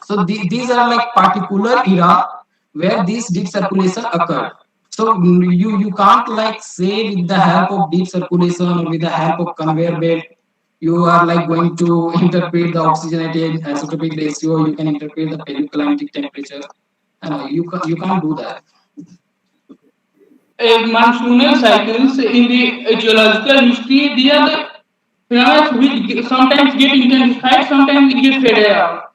[SPEAKER 4] So these are like particular era where this deep circulation occurred. So you can't like say with the help of deep circulation or with the help of conveyor belt you are like going to interpret the oxygenated isotopic ratio. You can interpret the paleoclimatic temperature. You can't do that.
[SPEAKER 13] Monsoonal cycles in the geological history, they are the phenomena which sometimes get intensified, sometimes it gets faded out.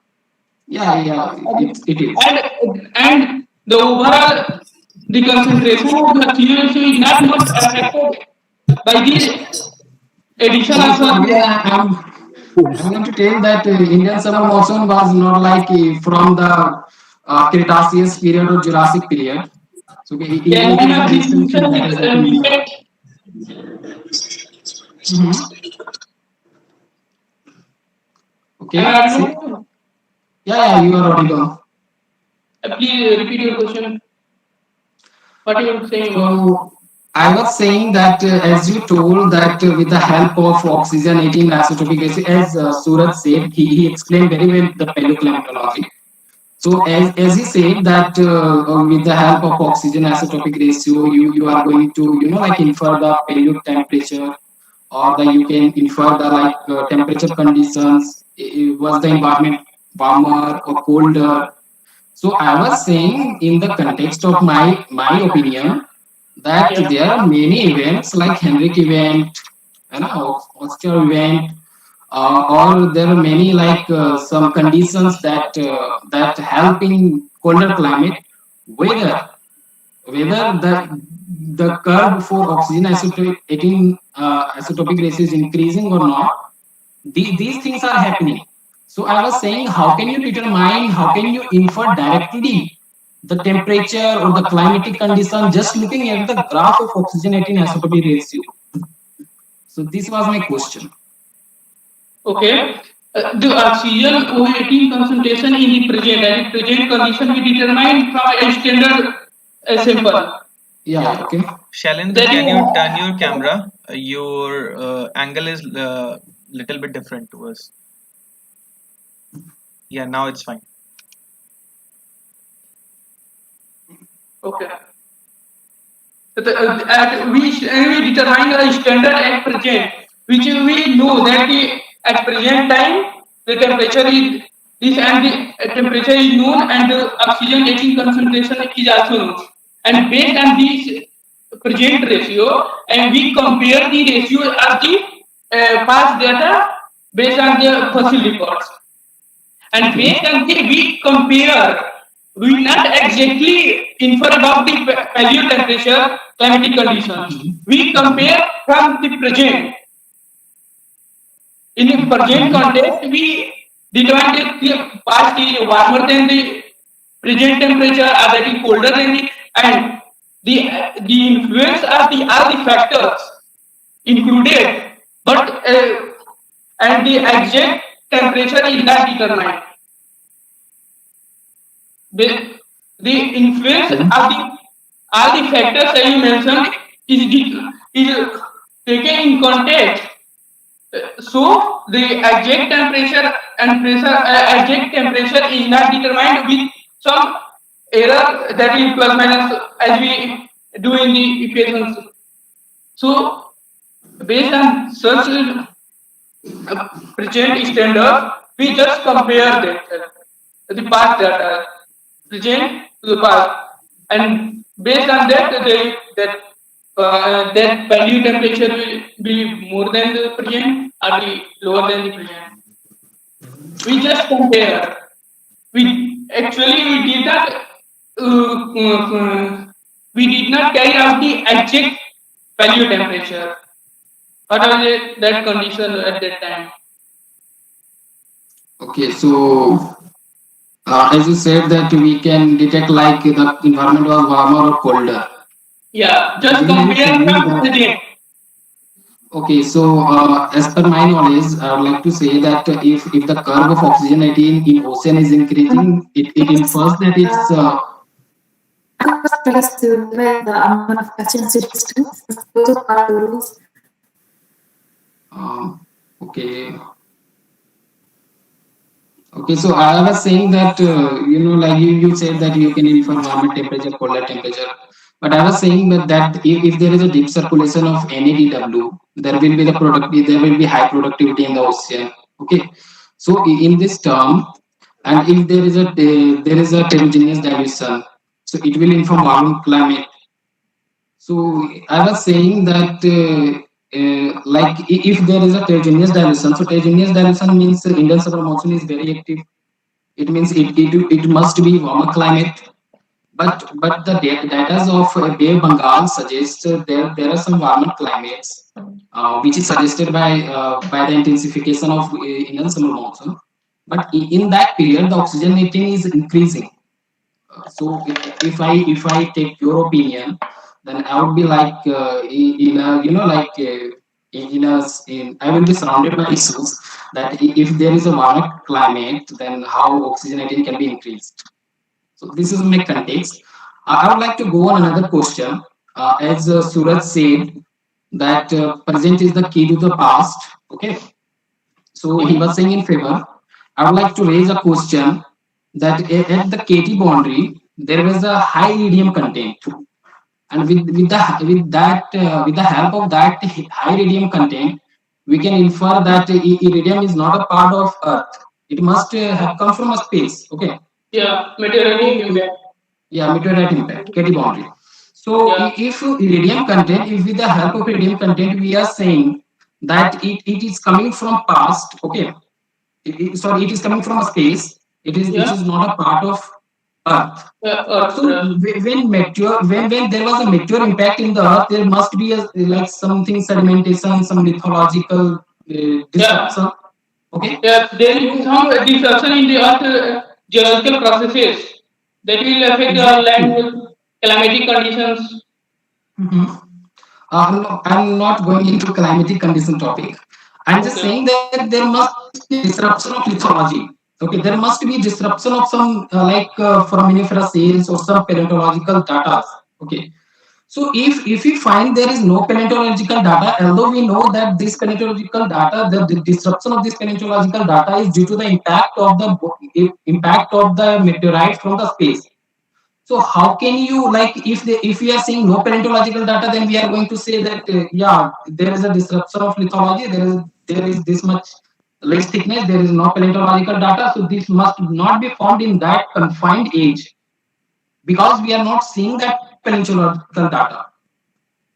[SPEAKER 4] Yeah, it is.
[SPEAKER 13] And the overall the concentration of the CO2 is not much affected by the addition of
[SPEAKER 4] So today I'm going to tell that Indian summer monsoon was not like from the Cretaceous period or Jurassic period. So it is a recent thing that has happened in India. Mhm. Okay. Yeah, you are audible.
[SPEAKER 13] Please repeat your question. What you were saying about?
[SPEAKER 4] So I was saying that as you told that with the help of oxygenating isotopic acid, as Suraj said, he explained very well the paleoclimatology. So as he said that with the help of oxygen isotopic ratio, you are going to like infer the paleo temperature, or the you can infer the like temperature conditions. Was the environment warmer or colder? So I was saying in the context of my opinion that there are many events like Henrik event, Oscar event, or there are many like some conditions that help in colder climate. Whether the curve for oxygen isotopic ratio is increasing or not, these things are happening. So I was saying, how can you determine, how can you infer directly the temperature or the climatic condition just looking at the graph of oxygenating isotopic ratio? So this was my question.
[SPEAKER 13] Okay. The oxygen O18 concentration in the present and present condition we determine from a standard sample.
[SPEAKER 4] Yeah, okay.
[SPEAKER 15] Shailendra, can you turn your camera? Your angle is little bit different to us. Yeah, now it's fine.
[SPEAKER 13] Okay. We determine a standard at present, which we know that at present time the temperature is this and the temperature is known and the oxygen 18 concentration is also known. And based on this present ratio, and we compare the ratio of the past data based on the fossil records. And based on the we compare, we not exactly infer about the paleo temperature climatic conditions. We compare from the present. In the present context, we determine that the past is warmer than the present temperature, or that is colder than the, and the influence of the all the factors included, but and the exact temperature is not determined. The influence of the all the factors that you mentioned is taken in context. So the exact temperature and pressure, exact temperature is not determined with some error that is plus minus as we do in the equations. So based on such present standard, we just compare that the past data present to the past, and based on that that value temperature will be more than the present or be lower than the present. We just compare. We did not we did not carry out the exact value temperature. What was that condition at that time?
[SPEAKER 4] Okay, so as you said that we can detect like the environment was warmer or colder.
[SPEAKER 13] Yeah, just
[SPEAKER 4] Again, I'm
[SPEAKER 13] compare
[SPEAKER 4] saying
[SPEAKER 13] from
[SPEAKER 4] that.
[SPEAKER 13] within.
[SPEAKER 4] Okay, so as per my knowledge, I would like to say that if the curve of oxygenation in ocean is increasing, it infers that it's
[SPEAKER 2] I was tries to limit the amount of questions to just two, since it's also part of the rules.
[SPEAKER 4] um, okay. Okay, so I was saying that like you said that you can infer warmer temperature, colder temperature, but I was saying that if there is a deep circulation of NADW, there will be there will be high productivity in the ocean. Okay, so in this term, and if there is a heterogeneous dilution, so it will inform warming climate. So I was saying that like if there is a heterogeneous dilution, so heterogeneous dilution means Indian summer monsoon is very active. It means it must be warmer climate. But the data of Bay of Bengal suggests there are some warmer climates, which is suggested by the intensification of Indian summer monsoon. But in that period, the oxygenating is increasing. So if I take your opinion, then I would be like in a like in a in I will be surrounded by issues that if there is a warmer climate, then how oxygenating can be increased. So this is my context. I would like to go on another question. As Suraj said that present is the key to the past. Okay, so he was saying in favor. I would like to raise a question that at the KT boundary there was a high iridium content, and with the help of that high iridium content, we can infer that iridium is not a part of Earth. It must have come from a space. Okay.
[SPEAKER 13] Yeah, meteoritic impact.
[SPEAKER 4] Yeah, meteorite impact, KT boundary. So
[SPEAKER 13] Yeah.
[SPEAKER 4] if iridium content, if with the help of iridium content, we are saying that it is coming from past. Okay. Sorry, it is coming from a space. It
[SPEAKER 13] Yeah.
[SPEAKER 4] is not a part of Earth.
[SPEAKER 13] Earth.
[SPEAKER 4] So when there was a meteor impact in the Earth, there must be a like something sedimentation, some lithological
[SPEAKER 13] Yeah.
[SPEAKER 4] disruption. Okay.
[SPEAKER 13] Yeah, there is some disruption in the earth geological processes that will affect our
[SPEAKER 4] Exactly.
[SPEAKER 13] land climatic conditions.
[SPEAKER 4] Mhm. I'm not going into climatic condition topic. I'm just
[SPEAKER 13] Okay.
[SPEAKER 4] saying that there must be a disruption of lithology. Okay, there must be disruption of some foraminiferous cells or some paleontological data. Okay, so if we find there is no paleontological data, although we know that this paleontological data, the disruption of this paleontological data is due to the impact of the meteorite from the space. So how can you like if we are seeing no paleontological data, then we are going to say that yeah, there is a disruption of lithology. There is this much less thickness. There is no paleontological data, so this must not be found in that confined age because we are not seeing that paleontological data.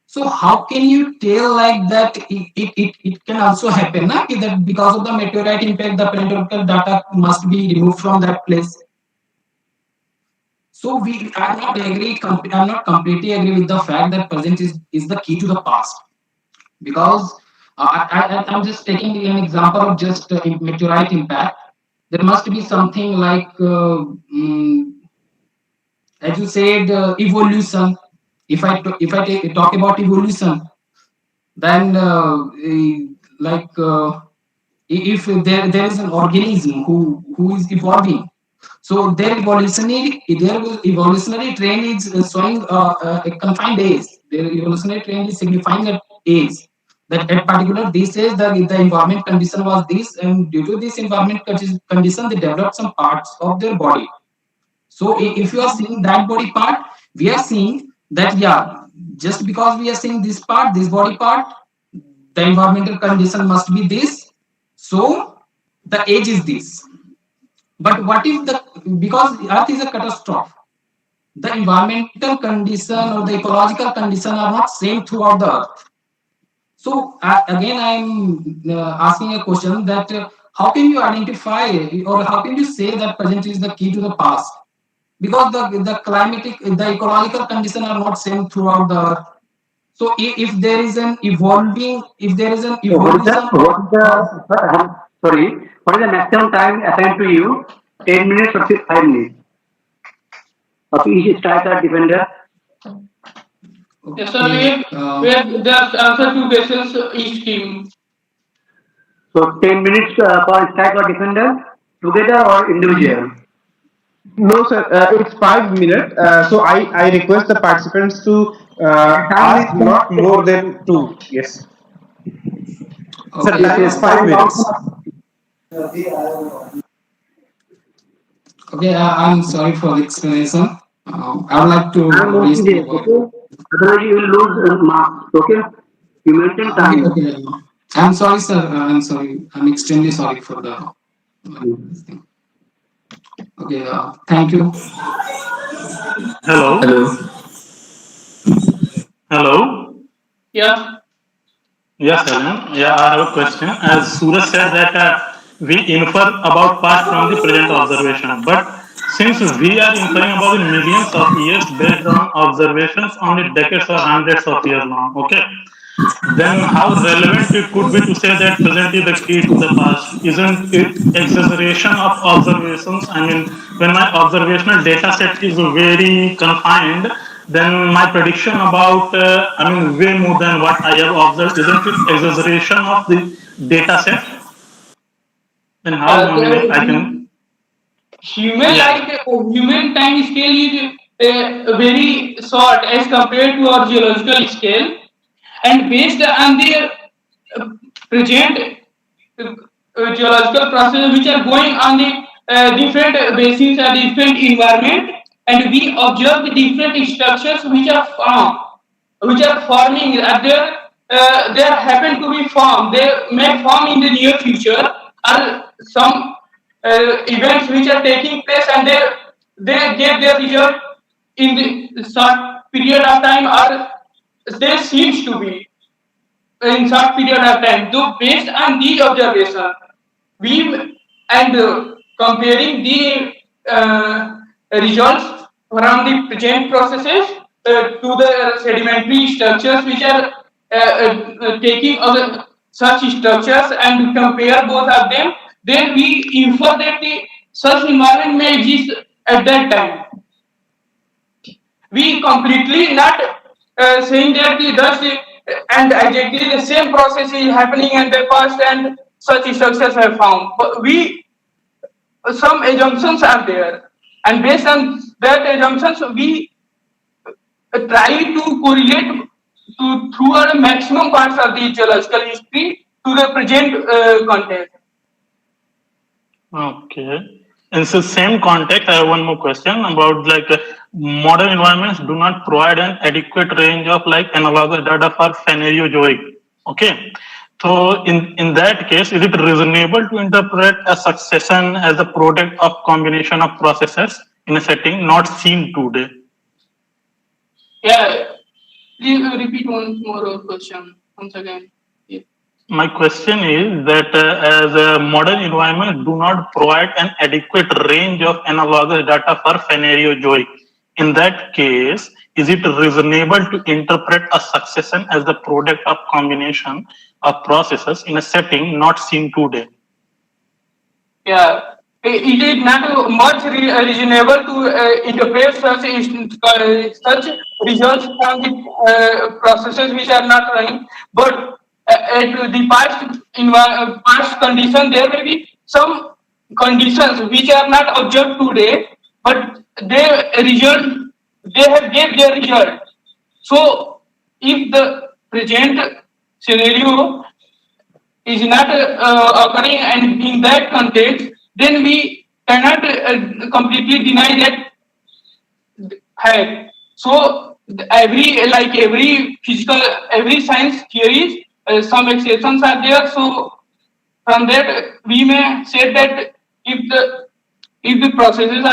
[SPEAKER 4] So how can you tell like that it can also happen, na? That because of the meteorite impact, the paleontological data must be removed from that place. So I'm not completely agree with the fact that present is the key to the past because I'm just taking an example of just meteorite impact. There must be something like, as you said, evolution. If I talk about evolution, then like if there is an organism who is evolving, so their evolutionary trend is showing a confined age. Their evolutionary trend is signifying an age that at particular this age the environment condition was this, and due to this environment condition they developed some parts of their body. So if you are seeing that body part, we are seeing that yeah, just because we are seeing this part, this body part, the environmental condition must be this. So the age is this. But what if the because Earth is a catastrophe, the environmental condition or the ecological condition are not same throughout the Earth. So again, I'm asking a question that how can you identify or how can you say that present is the key to the past? Because the ecological condition are not same throughout the Earth. So if there is an
[SPEAKER 14] So what is
[SPEAKER 4] evolution
[SPEAKER 14] the sorry? What is the maximum time assigned to you? 10 minutes or 5 minutes of each striker defender.
[SPEAKER 13] Yes, sir. We have just answer two questions each team.
[SPEAKER 14] So 10 minutes per striker defender together or individual?
[SPEAKER 16] No, sir. It's 5 minutes. So I request the participants to
[SPEAKER 14] Time
[SPEAKER 16] ask
[SPEAKER 14] is
[SPEAKER 16] not more than two. Yes. Sir,
[SPEAKER 4] Okay.
[SPEAKER 16] time is 5 minutes.
[SPEAKER 4] Okay, I'm sorry for the explanation. I would like to
[SPEAKER 14] I'm
[SPEAKER 4] raise
[SPEAKER 14] noting
[SPEAKER 4] the
[SPEAKER 14] this, okay? Otherwise you will lose marks, okay? You mentioned
[SPEAKER 4] Okay,
[SPEAKER 14] time.
[SPEAKER 4] okay. I'm sorry, sir. I'm sorry. I'm extremely sorry for the this thing. Okay, thank you.
[SPEAKER 9] Hello.
[SPEAKER 4] Hello.
[SPEAKER 9] Hello.
[SPEAKER 13] Yeah.
[SPEAKER 9] Yes, Helen. Yeah, I have a question. As Suraj said that we infer about past from the present observation, but since we are inferring about the millions of years based on observations on the decades or hundreds of years long, okay, then how relevant it could be to say that present is the key to the past? Isn't it exaggeration of observations? I mean, when my observational data set is very confined, then my prediction about, I mean, way more than what I have observed, isn't it exaggeration of the data set? Then how only I can,
[SPEAKER 13] Human
[SPEAKER 9] yeah.
[SPEAKER 13] like human time scale is very short as compared to our geological scale, and based on the uh, present geological processes which are going on the different basins and different environment, and we observe the different structures which are forming they happen to be formed, they may form in the near future, or some events which are taking place, and they get their result in the short period of time, or they seems to be in short period of time. So based on these observations, we and comparing the results from the present processes to the sedimentary structures which are taking other such structures, and compare both of them, then we infer that the such environment may exist at that time. We completely not saying that the thus and exactly the same process is happening in the past and such structures have found. But we some assumptions are there, and based on that assumptions, we try to correlate to throughout the maximum parts of the geological history to the present context.
[SPEAKER 9] Okay. In the same context, I have one more question about like modern environments do not provide an adequate range of like analogous data for phanerozoic. Okay. So in that case, is it reasonable to interpret a succession as a product of combination of processes in a setting not seen today?
[SPEAKER 13] Yeah, please repeat once more your question once again. Yeah.
[SPEAKER 9] My question is that as modern environments do not provide an adequate range of analogous data for phanerozoic. In that case, is it reasonable to interpret a succession as the product of combination of processes in a setting not seen today?
[SPEAKER 13] Yeah, it is not much reasonable to interpret such results from the processes which are not running. But at the past condition, there may be some conditions which are not observed today, but they have gave their result. So, if the present scenario is not occurring and in that context, then we cannot completely deny that had. So every physical, every science theories, some exceptions are there. So from that we may say that if the processes are